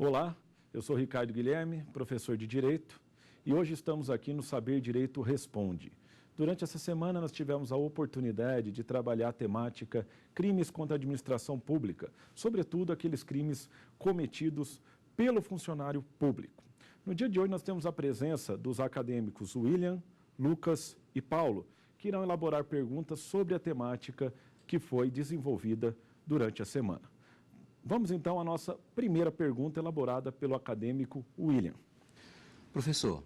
Olá, eu sou Ricardo Guilherme, professor de Direito, e hoje estamos aqui no Saber Direito Responde. Durante essa semana nós tivemos a oportunidade de trabalhar a temática crimes contra a administração pública, sobretudo aqueles crimes cometidos pelo funcionário público. No dia de hoje nós temos a presença dos acadêmicos William, Lucas e Paulo, que irão elaborar perguntas sobre a temática que foi desenvolvida durante a semana. Vamos então à nossa primeira pergunta elaborada pelo acadêmico William. Professor,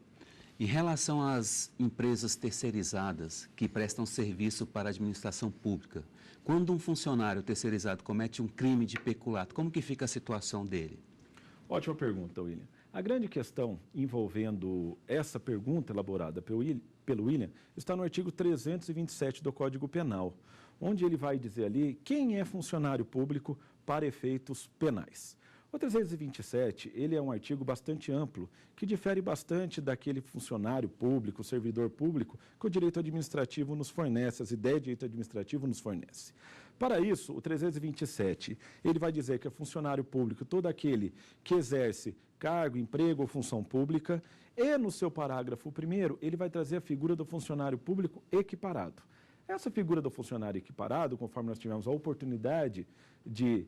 em relação às empresas terceirizadas que prestam serviço para a administração pública, quando um funcionário terceirizado comete um crime de peculato, como que fica a situação dele? Ótima pergunta, William. A grande questão envolvendo essa pergunta elaborada pelo William está no artigo 327 do Código Penal, onde ele vai dizer ali quem é funcionário público para efeitos penais. O 327, ele é um artigo bastante amplo, que difere bastante daquele funcionário público, servidor público, que o direito administrativo nos fornece, as ideias de direito administrativo nos fornece. Para isso, o 327, ele vai dizer que é funcionário público todo aquele que exerce cargo, emprego ou função pública, e no seu parágrafo 1º, ele vai trazer a figura do funcionário público equiparado. Essa figura do funcionário equiparado, conforme nós tivemos a oportunidade de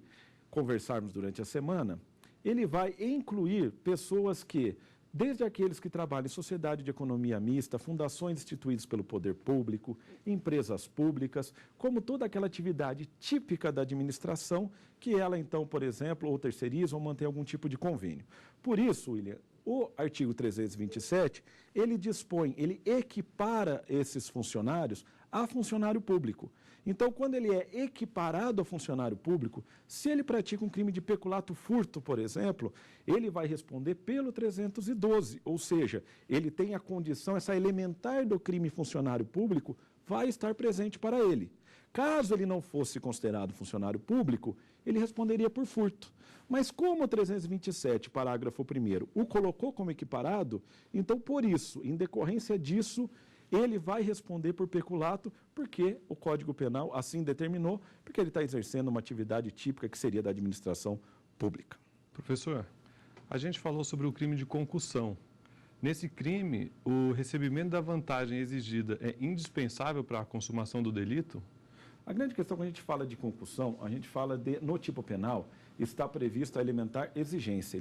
conversarmos durante a semana, ele vai incluir pessoas que, desde aqueles que trabalham em sociedade de economia mista, fundações instituídas pelo poder público, empresas públicas, como toda aquela atividade típica da administração, que ela então, por exemplo, ou terceiriza ou mantém algum tipo de convênio. Por isso, William, o artigo 327, ele dispõe, ele equipara esses funcionários a funcionário público. Então, quando ele é equiparado a funcionário público, se ele pratica um crime de peculato furto, por exemplo, ele vai responder pelo 312, ou seja, ele tem a condição, essa elementar do crime funcionário público vai estar presente para ele. Caso ele não fosse considerado funcionário público, ele responderia por furto. Mas como o 327, parágrafo 1º, o colocou como equiparado, então, por isso, em decorrência disso, ele vai responder por peculato, porque o Código Penal assim determinou, porque ele está exercendo uma atividade típica que seria da administração pública. Professor, a gente falou sobre o crime de concussão. Nesse crime, o recebimento da vantagem exigida é indispensável para a consumação do delito? A grande questão, quando a gente fala de concussão, a gente fala no tipo penal, está prevista a elementar exigência.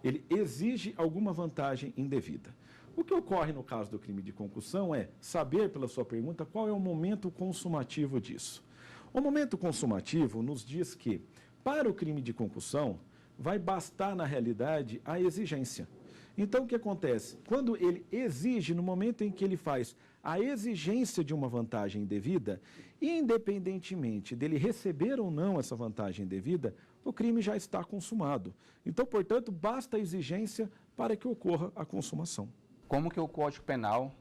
Ele exige alguma vantagem indevida. O que ocorre no caso do crime de concussão é saber, pela sua pergunta, qual é o momento consumativo disso. O momento consumativo nos diz que, para o crime de concussão, vai bastar, na realidade, a exigência. Então, o que acontece? Quando ele exige, no momento em que ele faz a exigência de uma vantagem indevida, independentemente dele receber ou não essa vantagem indevida, o crime já está consumado. Então, portanto, basta a exigência para que ocorra a consumação. Como que o Código Penal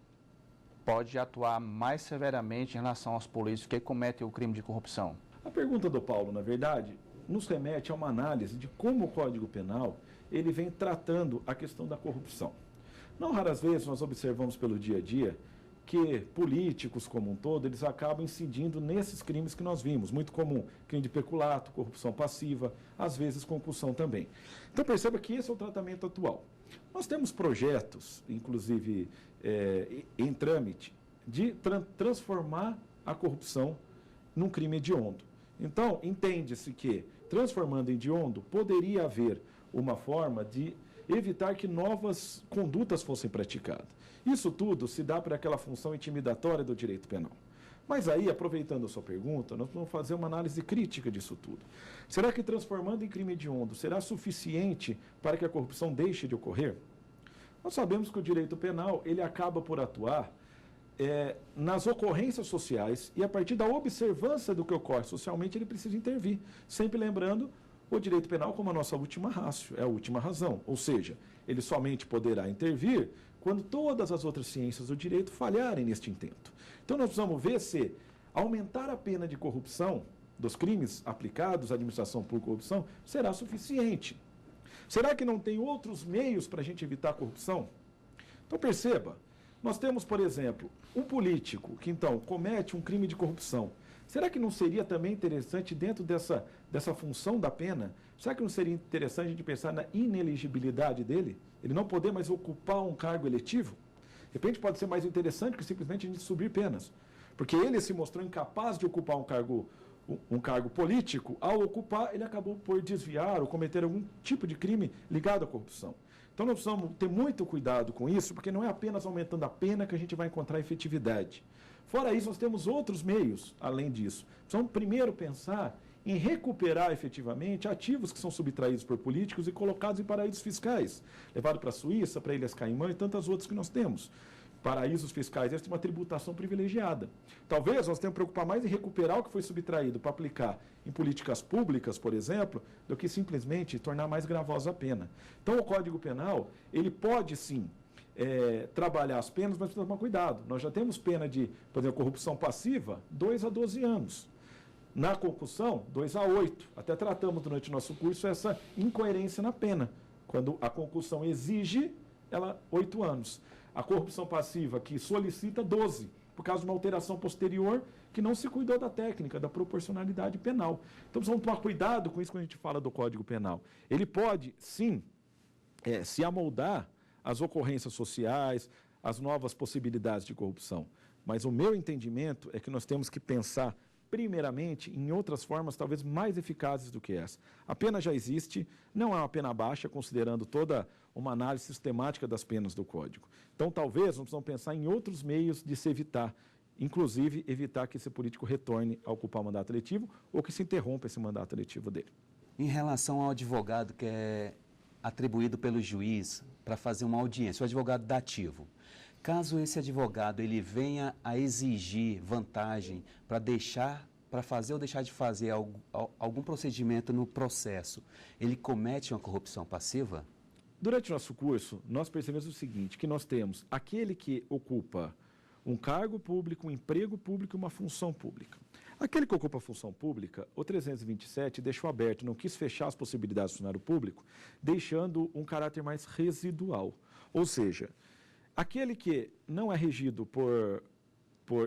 pode atuar mais severamente em relação aos políticos que cometem o crime de corrupção? A pergunta do Paulo, na verdade, nos remete a uma análise de como o Código Penal ele vem tratando a questão da corrupção. Não raras vezes nós observamos pelo dia a dia que políticos como um todo, eles acabam incidindo nesses crimes que nós vimos, muito comum, crime de peculato, corrupção passiva, às vezes concussão também. Então perceba que esse é o tratamento atual. Nós temos projetos, inclusive em trâmite, de transformar a corrupção num crime hediondo. Então, entende-se que, transformando em hediondo, poderia haver uma forma de evitar que novas condutas fossem praticadas. Isso tudo se dá para aquela função intimidatória do direito penal. Mas aí, aproveitando a sua pergunta, nós vamos fazer uma análise crítica disso tudo. Será que transformando em crime hediondo será suficiente para que a corrupção deixe de ocorrer? Nós sabemos que o direito penal ele acaba por atuar nas ocorrências sociais e a partir da observância do que ocorre socialmente ele precisa intervir. Sempre lembrando o direito penal como a nossa última ratio, é a última razão. Ou seja, ele somente poderá intervir quando todas as outras ciências do direito falharem neste intento. Então nós precisamos ver se aumentar a pena de corrupção dos crimes aplicados à administração pública e corrupção será suficiente. Será que não tem outros meios para a gente evitar a corrupção? Então perceba, nós temos, por exemplo, um político que então comete um crime de corrupção, Será que não seria também interessante, dentro dessa função da pena, será que não seria interessante a gente pensar na ineligibilidade dele? Ele não poder mais ocupar um cargo eletivo? De repente pode ser mais interessante que simplesmente a gente subir penas. Porque ele se mostrou incapaz de ocupar um cargo político, ao ocupar, ele acabou por desviar ou cometer algum tipo de crime ligado à corrupção. Então nós precisamos ter muito cuidado com isso, porque não é apenas aumentando a pena que a gente vai encontrar efetividade. Fora isso, nós temos outros meios, além disso. Precisamos primeiro pensar em recuperar efetivamente ativos que são subtraídos por políticos e colocados em paraísos fiscais, levado para a Suíça, para Ilhas Caimã e tantas outras que nós temos. Paraísos fiscais, essa é uma tributação privilegiada. Talvez nós tenhamos que preocupar mais em recuperar o que foi subtraído para aplicar em políticas públicas, por exemplo, do que simplesmente tornar mais gravosa a pena. Então, o Código Penal, ele pode sim trabalhar as penas, mas precisa tomar cuidado. Nós já temos pena de, por exemplo, corrupção passiva, 2 a 12 anos. Na concussão, 2 a 8. Até tratamos durante o nosso curso essa incoerência na pena. Quando a concussão exige, ela 8 anos. A corrupção passiva, que solicita 12, por causa de uma alteração posterior que não se cuidou da técnica, da proporcionalidade penal. Então, precisamos tomar cuidado com isso quando a gente fala do Código Penal. Ele pode, sim, se amoldar às ocorrências sociais, às novas possibilidades de corrupção. Mas o meu entendimento é que nós temos que pensar, primeiramente, em outras formas talvez mais eficazes do que essa. A pena já existe, não é uma pena baixa, considerando toda uma análise sistemática das penas do Código. Então, talvez, nós precisamos pensar em outros meios de se evitar, inclusive evitar que esse político retorne a ocupar o mandato eletivo ou que se interrompa esse mandato eletivo dele. Em relação ao advogado que é atribuído pelo juiz para fazer uma audiência, o advogado dativo, caso esse advogado ele venha a exigir vantagem para fazer ou deixar de fazer algum procedimento no processo, ele comete uma corrupção passiva? Durante o nosso curso, nós percebemos o seguinte, que nós temos aquele que ocupa um cargo público, um emprego público e uma função pública. Aquele que ocupa a função pública, o 327 deixou aberto, não quis fechar as possibilidades do funcionário público, deixando um caráter mais residual. Ou seja, aquele que não é regido por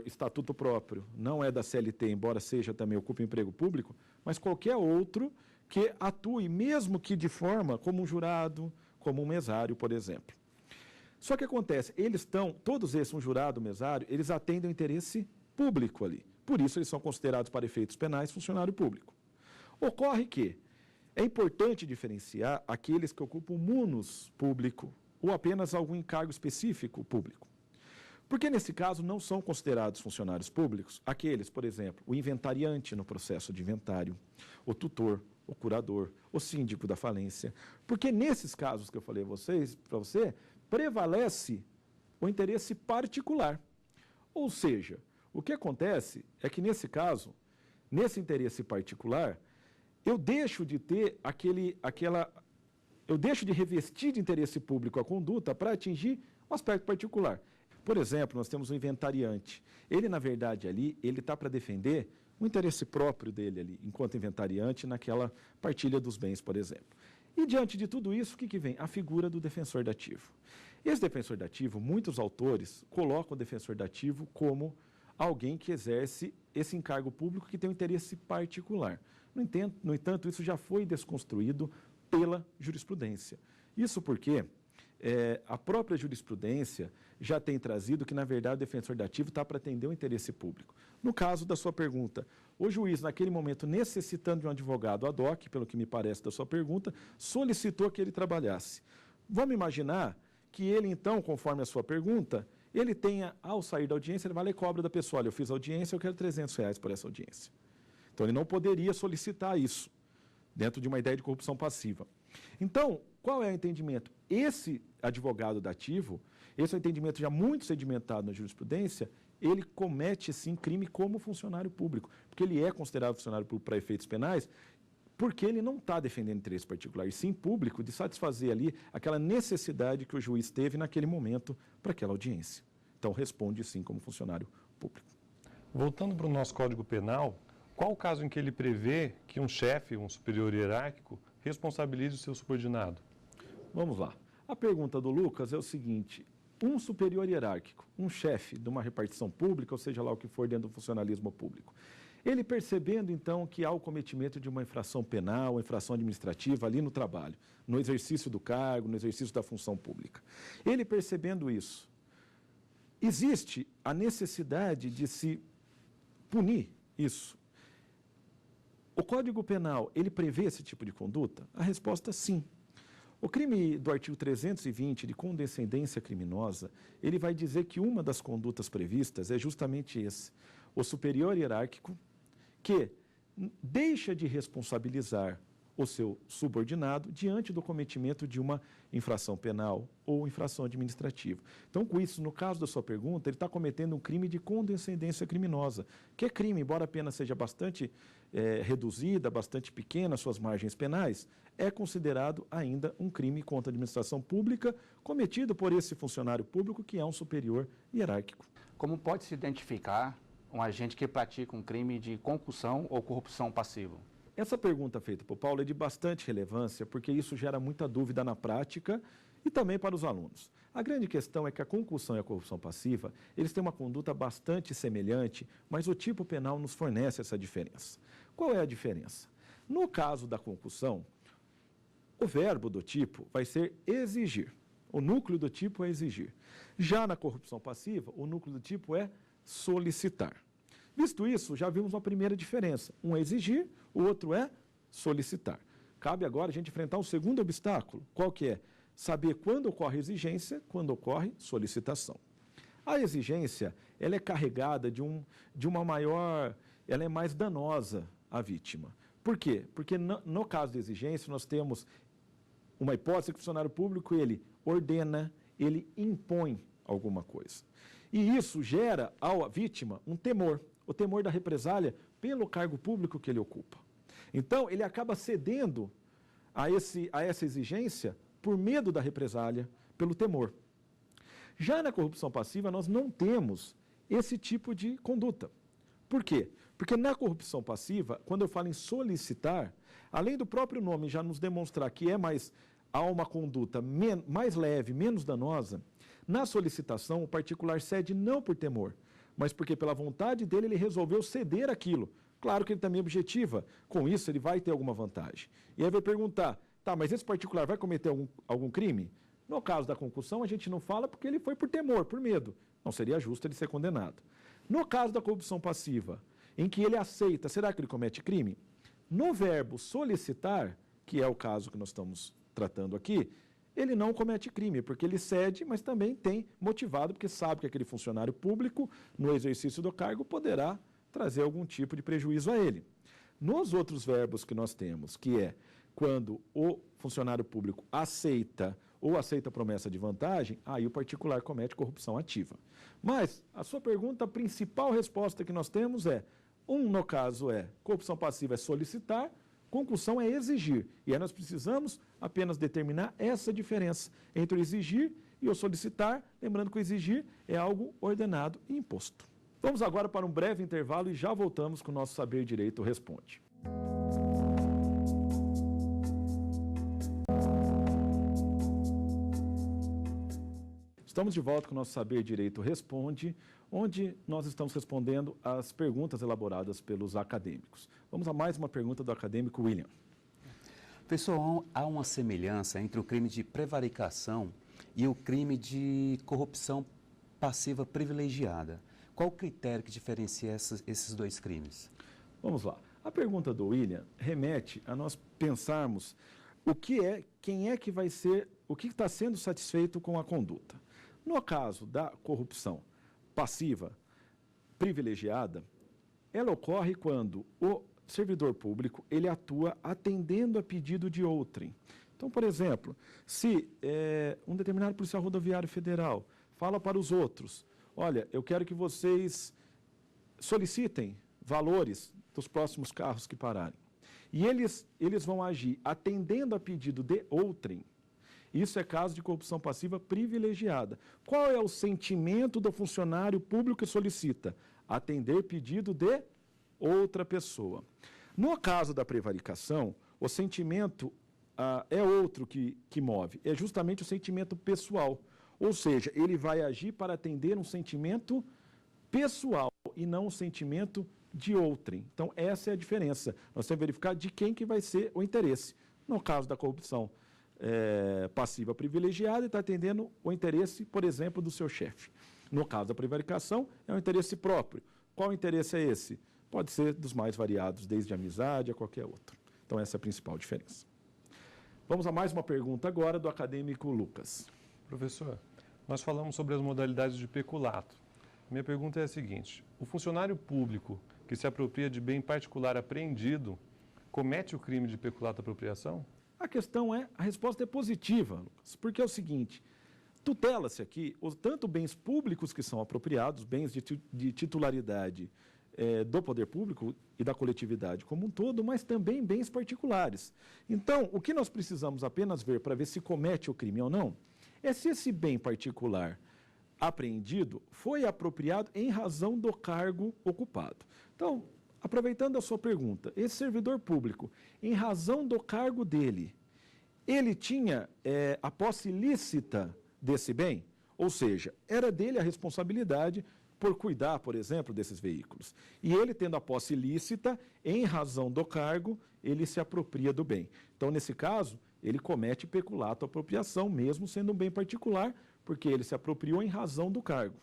estatuto próprio, não é da CLT, embora seja também ocupe emprego público, mas qualquer outro que atue, mesmo que de forma como um jurado, como um mesário, por exemplo. Só que acontece, todos esses, um jurado, um mesário, eles atendem o interesse público ali. Por isso, eles são considerados, para efeitos penais, funcionário público. Ocorre que é importante diferenciar aqueles que ocupam o munus público ou apenas algum encargo específico público. Porque, nesse caso, não são considerados funcionários públicos aqueles, por exemplo, o inventariante no processo de inventário, o tutor, o curador, o síndico da falência. Porque, nesses casos que eu falei para você, prevalece o interesse particular. Ou seja, o que acontece é que, nesse caso, nesse interesse particular, eu deixo de ter eu deixo de revestir de interesse público a conduta para atingir um aspecto particular. Por exemplo, nós temos um inventariante. Ele, na verdade, ali, ele está para defender o interesse próprio dele ali, enquanto inventariante, naquela partilha dos bens, por exemplo. E, diante de tudo isso, o que vem? A figura do defensor dativo. Esse defensor dativo, muitos autores colocam o defensor dativo como alguém que exerce esse encargo público que tem um interesse particular. No entanto, isso já foi desconstruído pela jurisprudência. Isso porque a própria jurisprudência já tem trazido que, na verdade, o defensor dativo está para atender o interesse público. No caso da sua pergunta, o juiz, naquele momento, necessitando de um advogado ad hoc, pelo que me parece da sua pergunta, solicitou que ele trabalhasse. Vamos imaginar que ele, então, conforme a sua pergunta, ele tenha, ao sair da audiência, ele vai lá e cobra da pessoa, olha, eu fiz audiência, eu quero R$300 por essa audiência. Então, ele não poderia solicitar isso, dentro de uma ideia de corrupção passiva. Então, qual é o entendimento? Esse advogado dativo, esse é um entendimento já muito sedimentado na jurisprudência, ele comete, sim, crime como funcionário público, porque ele é considerado funcionário público para efeitos penais, porque ele não está defendendo interesse particular, e sim público, de satisfazer ali aquela necessidade que o juiz teve naquele momento para aquela audiência. Então, responde, sim, como funcionário público. Voltando para o nosso Código Penal, qual o caso em que ele prevê que um chefe, um superior hierárquico, responsabilize o seu subordinado? Vamos lá. A pergunta do Lucas é o seguinte: um superior hierárquico, um chefe de uma repartição pública, ou seja lá o que for dentro do funcionalismo público, Ele percebendo, então, que há o cometimento de uma infração penal, uma infração administrativa ali no trabalho, no exercício do cargo, no exercício da função pública. Ele percebendo isso, existe a necessidade de se punir isso. O Código Penal, ele prevê esse tipo de conduta? A resposta, sim. O crime do artigo 320 de condescendência criminosa, ele vai dizer que uma das condutas previstas é justamente esse, o superior hierárquico que deixa de responsabilizar o seu subordinado diante do cometimento de uma infração penal ou infração administrativa. Então, com isso, no caso da sua pergunta, ele está cometendo um crime de condescendência criminosa, que é crime, embora a pena seja bastante reduzida, bastante pequena, as suas margens penais, é considerado ainda um crime contra a administração pública cometido por esse funcionário público que é um superior hierárquico. Como pode se identificar um agente que pratica um crime de concussão ou corrupção passiva? Essa pergunta feita por Paulo é de bastante relevância, porque isso gera muita dúvida na prática e também para os alunos. A grande questão é que a concussão e a corrupção passiva, eles têm uma conduta bastante semelhante, mas o tipo penal nos fornece essa diferença. Qual é a diferença? No caso da concussão, o verbo do tipo vai ser exigir. O núcleo do tipo é exigir. Já na corrupção passiva, o núcleo do tipo é solicitar. Visto isso, já vimos uma primeira diferença. Um é exigir, o outro é solicitar. Cabe agora a gente enfrentar um segundo obstáculo. Qual que é? Saber quando ocorre exigência, quando ocorre solicitação. A exigência, ela é carregada de uma maior... Ela é mais danosa à vítima. Por quê? Porque no caso de exigência, nós temos uma hipótese que o funcionário público, ele ordena, ele impõe alguma coisa. E isso gera à vítima um temor. O temor da represália pelo cargo público que ele ocupa. Então, ele acaba cedendo a essa exigência por medo da represália, pelo temor. Já na corrupção passiva, nós não temos esse tipo de conduta. Por quê? Porque na corrupção passiva, quando eu falo em solicitar, além do próprio nome já nos demonstrar que há uma conduta mais leve, menos danosa, na solicitação, o particular cede não por temor, mas porque pela vontade dele ele resolveu ceder aquilo. Claro que ele também objetiva, com isso ele vai ter alguma vantagem. E aí vai perguntar, tá, mas esse particular vai cometer algum crime? No caso da concussão, a gente não fala porque ele foi por temor, por medo. Não seria justo ele ser condenado. No caso da corrupção passiva, em que ele aceita, será que ele comete crime? No verbo solicitar, que é o caso que nós estamos tratando aqui, ele não comete crime, porque ele cede, mas também tem motivado, porque sabe que aquele funcionário público, no exercício do cargo, poderá trazer algum tipo de prejuízo a ele. Nos outros verbos que nós temos, que é quando o funcionário público aceita ou aceita a promessa de vantagem, aí o particular comete corrupção ativa. Mas a sua pergunta, a principal resposta que nós temos é, no caso corrupção passiva é solicitar, concussão é exigir. E aí nós precisamos apenas determinar essa diferença entre o exigir e o solicitar, lembrando que o exigir é algo ordenado e imposto. Vamos agora para um breve intervalo e já voltamos com o nosso Saber Direito Responde. Estamos de volta com o nosso Saber Direito Responde, onde nós estamos respondendo às perguntas elaboradas pelos acadêmicos. Vamos a mais uma pergunta do acadêmico William. Professor, há uma semelhança entre o crime de prevaricação e o crime de corrupção passiva privilegiada. Qual o critério que diferencia esses dois crimes? Vamos lá. A pergunta do William remete a nós pensarmos quem é que vai ser, o que está sendo satisfeito com a conduta. No caso da corrupção passiva privilegiada, ela ocorre quando o servidor público ele atua atendendo a pedido de outrem. Então, por exemplo, se um determinado policial rodoviário federal fala para os outros, olha, eu quero que vocês solicitem valores dos próximos carros que pararem. E eles vão agir atendendo a pedido de outrem. Isso é caso de corrupção passiva privilegiada. Qual é o sentimento do funcionário público que solicita? Atender pedido de outra pessoa. No caso da prevaricação, o sentimento é outro que move. É justamente o sentimento pessoal. Ou seja, ele vai agir para atender um sentimento pessoal e não um sentimento de outrem. Então, essa é a diferença. Nós temos que verificar de quem que vai ser o interesse. No caso da corrupção passiva privilegiada, ele está atendendo o interesse, por exemplo, do seu chefe. No caso da prevaricação, é um interesse próprio. Qual interesse é esse? Pode ser dos mais variados, desde a amizade a qualquer outro. Então, essa é a principal diferença. Vamos a mais uma pergunta agora do acadêmico Lucas. Professor, nós falamos sobre as modalidades de peculato. Minha pergunta é a seguinte: o funcionário público que se apropria de bem particular apreendido comete o crime de peculato apropriação? A resposta é positiva, Lucas, porque é o seguinte, tutela-se aqui tanto bens públicos que são apropriados, bens de titularidade do poder público e da coletividade como um todo, mas também bens particulares. Então, o que nós precisamos apenas ver para ver se comete o crime ou não, é se esse bem particular apreendido foi apropriado em razão do cargo ocupado. Então, aproveitando a sua pergunta, esse servidor público, em razão do cargo dele, ele tinha a posse lícita desse bem? Ou seja, era dele a responsabilidade por cuidar, por exemplo, desses veículos. E ele, tendo a posse lícita, em razão do cargo, ele se apropria do bem. Então, nesse caso, ele comete peculato apropriação, mesmo sendo um bem particular, porque ele se apropriou em razão do cargo.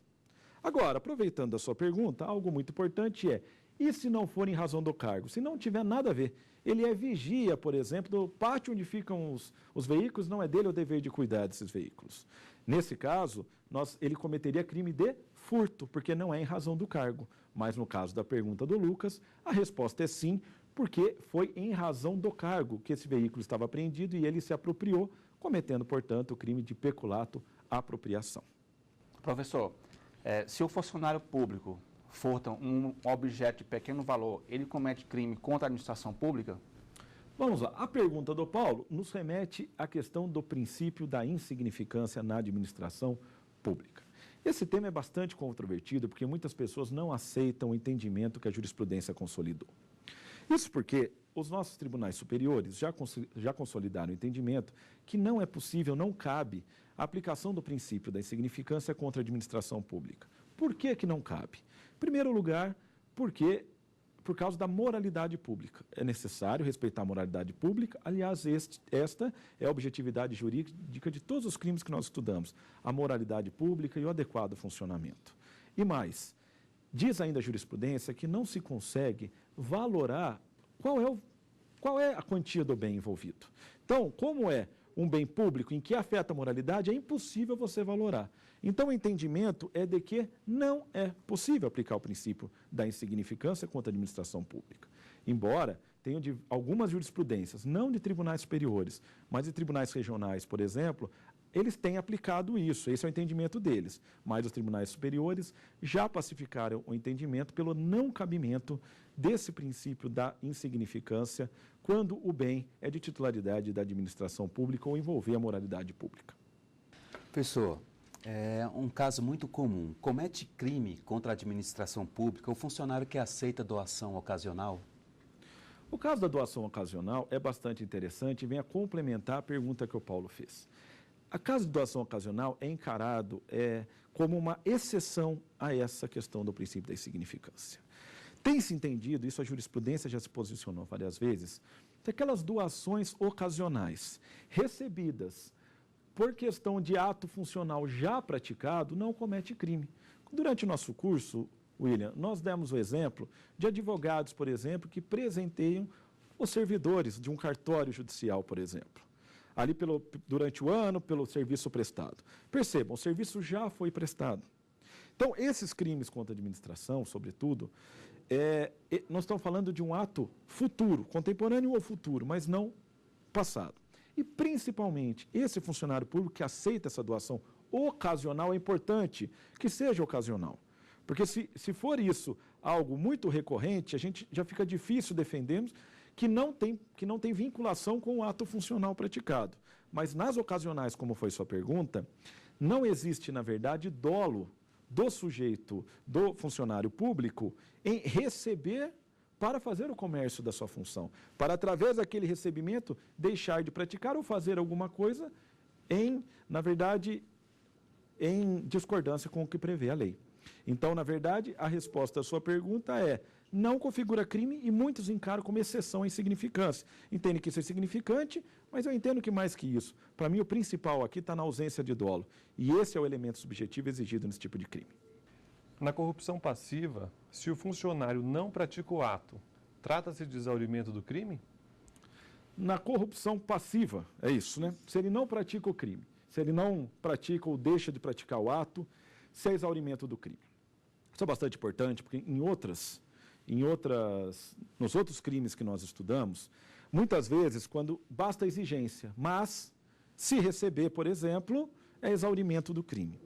Agora, aproveitando a sua pergunta, algo muito importante e se não for em razão do cargo? Se não tiver nada a ver, ele é vigia, por exemplo, do pátio onde ficam os veículos, não é dele o dever de cuidar desses veículos. Nesse caso, ele cometeria crime de furto, porque não é em razão do cargo. Mas no caso da pergunta do Lucas, a resposta é sim, porque foi em razão do cargo que esse veículo estava apreendido e ele se apropriou, cometendo, portanto, o crime de peculato apropriação. Professor, se o funcionário público furta um objeto de pequeno valor, ele comete crime contra a administração pública? Vamos lá. A pergunta do Paulo nos remete à questão do princípio da insignificância na administração pública. Esse tema é bastante controvertido porque muitas pessoas não aceitam o entendimento que a jurisprudência consolidou. Isso porque os nossos tribunais superiores já consolidaram o entendimento que não é possível, não cabe a aplicação do princípio da insignificância contra a administração pública. Por que que não cabe? Em primeiro lugar, por causa da moralidade pública. É necessário respeitar a moralidade pública. Aliás, esta é a objetividade jurídica de todos os crimes que nós estudamos. A moralidade pública e o adequado funcionamento. E mais, diz ainda a jurisprudência que não se consegue valorar qual é a quantia do bem envolvido. Então, como é um bem público em que afeta a moralidade, é impossível você valorar. Então, o entendimento é de que não é possível aplicar o princípio da insignificância contra a administração pública. Embora tenham algumas jurisprudências, não de tribunais superiores, mas de tribunais regionais, por exemplo, eles têm aplicado isso, esse é o entendimento deles. Mas os tribunais superiores já pacificaram o entendimento pelo não cabimento desse princípio da insignificância quando o bem é de titularidade da administração pública ou envolver a moralidade pública. Professor, é um caso muito comum. Comete crime contra a administração pública o funcionário que aceita doação ocasional? O caso da doação ocasional é bastante interessante e vem a complementar a pergunta que o Paulo fez. A caso de doação ocasional é encarado como uma exceção a essa questão do princípio da insignificância. Tem-se entendido, isso a jurisprudência já se posicionou várias vezes, que aquelas doações ocasionais recebidas por questão de ato funcional já praticado não comete crime. Durante o nosso curso, William, nós demos o exemplo de advogados, por exemplo, que presenteiam os servidores de um cartório judicial, por exemplo. Ali durante o ano, pelo serviço prestado. Percebam, o serviço já foi prestado. Então, esses crimes contra a administração, sobretudo, nós estamos falando de um ato futuro, contemporâneo ou futuro, mas não passado. E, principalmente, esse funcionário público que aceita essa doação ocasional, é importante que seja ocasional. Porque se for isso algo muito recorrente, a gente já fica difícil defendermos que não tem vinculação com o ato funcional praticado. Mas nas ocasionais, como foi sua pergunta, não existe, na verdade, dolo do sujeito, do funcionário público, em receber para fazer o comércio da sua função, para, através daquele recebimento, deixar de praticar ou fazer alguma coisa na verdade, em discordância com o que prevê a lei. Então, na verdade, a resposta à sua pergunta não configura crime e muitos encaram como exceção à insignificância. Entendem que isso é insignificante, mas eu entendo que mais que isso. Para mim, o principal aqui está na ausência de dolo. E esse é o elemento subjetivo exigido nesse tipo de crime. Na corrupção passiva, se o funcionário não pratica o ato, trata-se de exaurimento do crime? Na corrupção passiva, é isso, né? Se ele não pratica o crime, se ele não pratica ou deixa de praticar o ato, se é exaurimento do crime. Isso é bastante importante, porque nos outros crimes que nós estudamos, muitas vezes, quando basta exigência, mas se receber, por exemplo, é exaurimento do crime.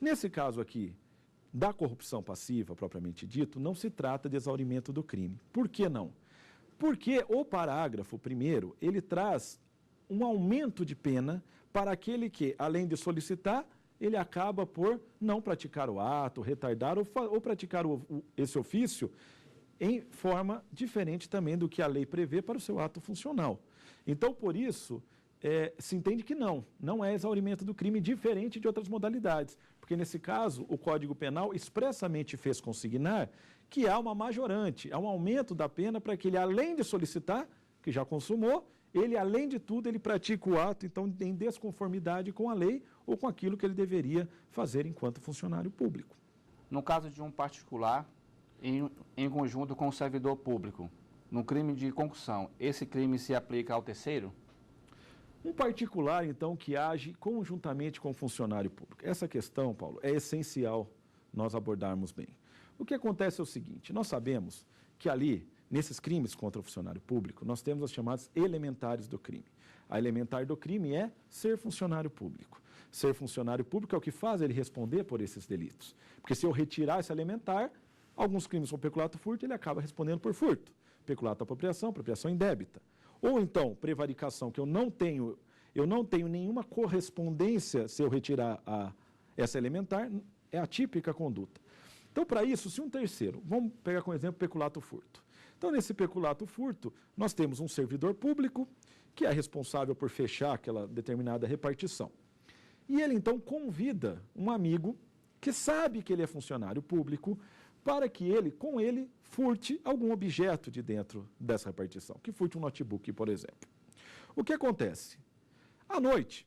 Nesse caso aqui, da corrupção passiva, propriamente dito, não se trata de exaurimento do crime. Por que não? Porque o parágrafo primeiro, ele traz um aumento de pena para aquele que, além de solicitar, ele acaba por não praticar o ato, retardar ou praticar esse ofício em forma diferente também do que a lei prevê para o seu ato funcional. Então, por isso, se entende que não é exaurimento do crime, diferente de outras modalidades. Porque, nesse caso, o Código Penal expressamente fez consignar que há uma majorante, há um aumento da pena para que ele, além de solicitar, que já consumou, ele, além de tudo, ele pratica o ato, então, em desconformidade com a lei ou com aquilo que ele deveria fazer enquanto funcionário público. No caso de um particular, em conjunto com o servidor público, no crime de concussão, esse crime se aplica ao terceiro? Um particular, então, que age conjuntamente com o funcionário público. Essa questão, Paulo, é essencial nós abordarmos bem. O que acontece é o seguinte, nós sabemos que ali, nesses crimes contra o funcionário público, nós temos as chamadas elementares do crime. A elementar do crime é ser funcionário público. Ser funcionário público é o que faz ele responder por esses delitos. Porque se eu retirar esse elementar, alguns crimes como peculato furto, ele acaba respondendo por furto. Peculato apropriação indébita. Ou então, prevaricação, que eu não tenho nenhuma correspondência se eu retirar essa elementar, é a típica conduta. Então, para isso, se um terceiro, vamos pegar como exemplo peculato furto. Então, nesse peculato furto, nós temos um servidor público que é responsável por fechar aquela determinada repartição. E ele, então, convida um amigo que sabe que ele é funcionário público para que ele, com ele, furte algum objeto de dentro dessa repartição, que furte um notebook, por exemplo. O que acontece? À noite,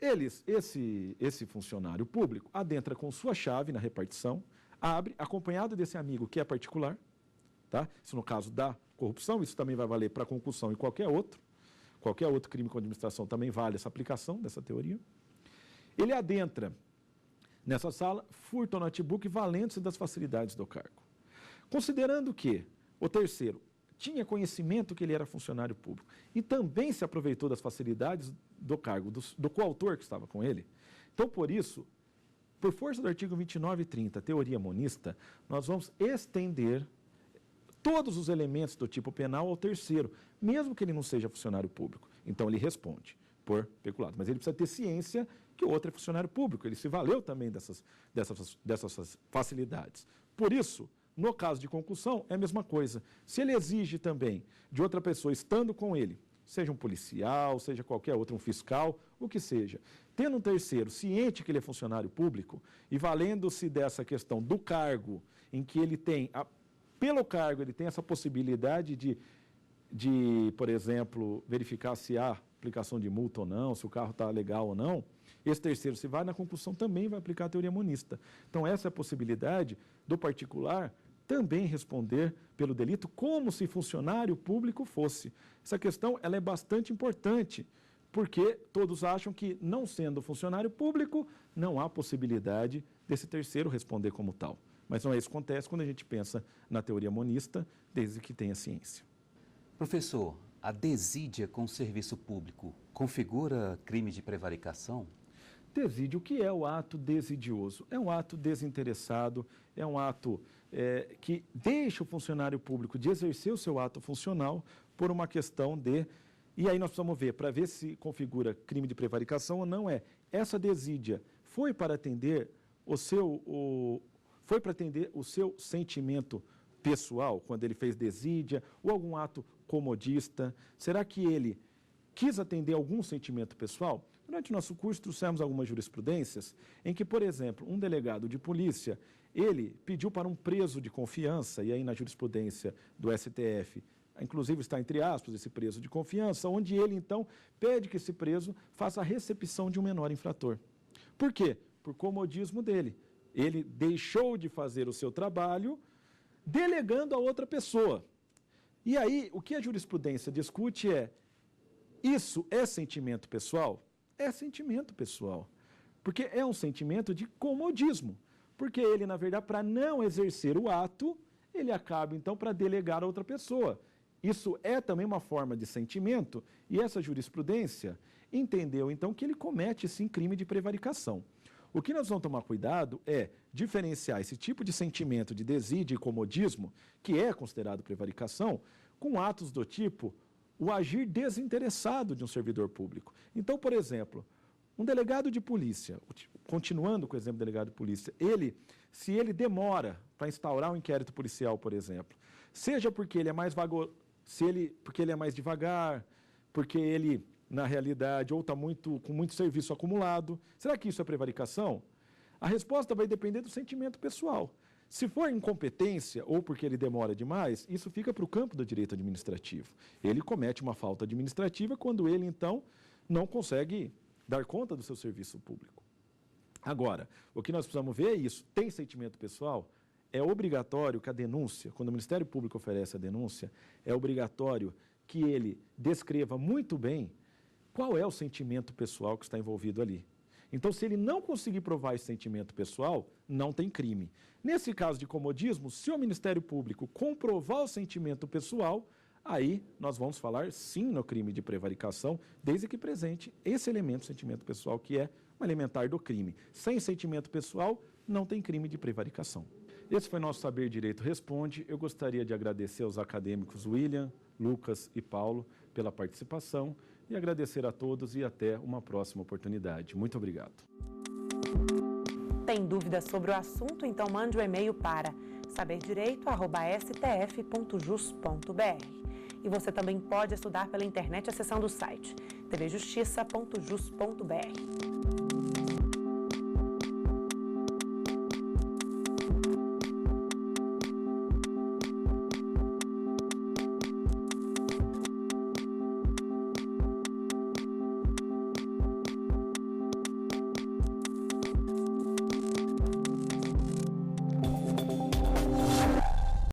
esse funcionário público adentra com sua chave na repartição, abre, acompanhado desse amigo que é particular, tá? Isso no caso da corrupção, isso também vai valer para concussão e qualquer outro crime com administração também vale essa aplicação dessa teoria. Ele adentra nessa sala, furta o notebook valendo-se das facilidades do cargo. Considerando que o terceiro tinha conhecimento que ele era funcionário público e também se aproveitou das facilidades do cargo do coautor que estava com ele, então, por isso, por força do artigo 29 e 30, teoria monista, nós vamos estender todos os elementos do tipo penal ao terceiro, mesmo que ele não seja funcionário público. Então, ele responde por peculado. Mas ele precisa ter ciência que o outro é funcionário público, ele se valeu também dessas facilidades. Por isso, no caso de concussão, é a mesma coisa. Se ele exige também de outra pessoa, estando com ele, seja um policial, seja qualquer outro, um fiscal, o que seja, tendo um terceiro ciente que ele é funcionário público e valendo-se dessa questão do cargo, em que ele tem, pelo cargo, ele tem essa possibilidade de, por exemplo, verificar se há aplicação de multa ou não, se o carro está legal ou não, esse terceiro, se vai na concussão, também vai aplicar a teoria monista. Então, essa é a possibilidade do particular também responder pelo delito como se funcionário público fosse. Essa questão ela é bastante importante, porque todos acham que, não sendo funcionário público, não há possibilidade desse terceiro responder como tal. Mas não é isso que acontece quando a gente pensa na teoria monista, desde que tenha ciência. Professor, a desídia com o serviço público configura crime de prevaricação? Desídia, o que é o ato desidioso? É um ato desinteressado, é um ato que deixa o funcionário público de exercer o seu ato funcional por uma questão de... E aí nós precisamos ver, para ver se configura crime de prevaricação ou não é. Essa desídia foi para atender o seu sentimento pessoal, quando ele fez desídia, ou algum ato comodista? Será que ele quis atender algum sentimento pessoal? Durante o nosso curso, trouxemos algumas jurisprudências em que, por exemplo, um delegado de polícia, ele pediu para um preso de confiança, e aí na jurisprudência do STF, inclusive está entre aspas esse preso de confiança, onde ele, então, pede que esse preso faça a recepção de um menor infrator. Por quê? Por comodismo dele. Ele deixou de fazer o seu trabalho delegando a outra pessoa. E aí, o que a jurisprudência discute é, isso é sentimento pessoal? É sentimento pessoal. Porque é um sentimento de comodismo. Porque ele, na verdade, para não exercer o ato, ele acaba, então, para delegar a outra pessoa. Isso é também uma forma de sentimento, e essa jurisprudência entendeu, então, que ele comete, sim, crime de prevaricação. O que nós vamos tomar cuidado é diferenciar esse tipo de sentimento de desídia e comodismo, que é considerado prevaricação, com atos do tipo o agir desinteressado de um servidor público. Então, por exemplo, um delegado de polícia, continuando com o exemplo do delegado de polícia, se ele demora para instaurar um inquérito policial, por exemplo, seja porque ele é mais porque ele é mais devagar, porque ele, na realidade, ou está com muito serviço acumulado, será que isso é prevaricação? A resposta vai depender do sentimento pessoal. Se for incompetência ou porque ele demora demais, isso fica para o campo do direito administrativo. Ele comete uma falta administrativa quando ele, então, não consegue dar conta do seu serviço público. Agora, o que nós precisamos ver é isso. Tem sentimento pessoal? É obrigatório que a denúncia, quando o Ministério Público oferece a denúncia, é obrigatório que ele descreva muito bem qual é o sentimento pessoal que está envolvido ali. Então, se ele não conseguir provar esse sentimento pessoal, não tem crime. Nesse caso de comodismo, se o Ministério Público comprovar o sentimento pessoal, aí nós vamos falar sim no crime de prevaricação, desde que presente esse elemento, sentimento pessoal, que é um elementar do crime. Sem sentimento pessoal, não tem crime de prevaricação. Esse foi nosso Saber Direito Responde. Eu gostaria de agradecer aos acadêmicos William, Lucas e Paulo pela participação e agradecer a todos e até uma próxima oportunidade. Muito obrigado. Tem dúvidas sobre o assunto? Então mande um e-mail para saberdireito@stf.jus.br. E você também pode estudar pela internet acessando o site tvjustiça.jus.br.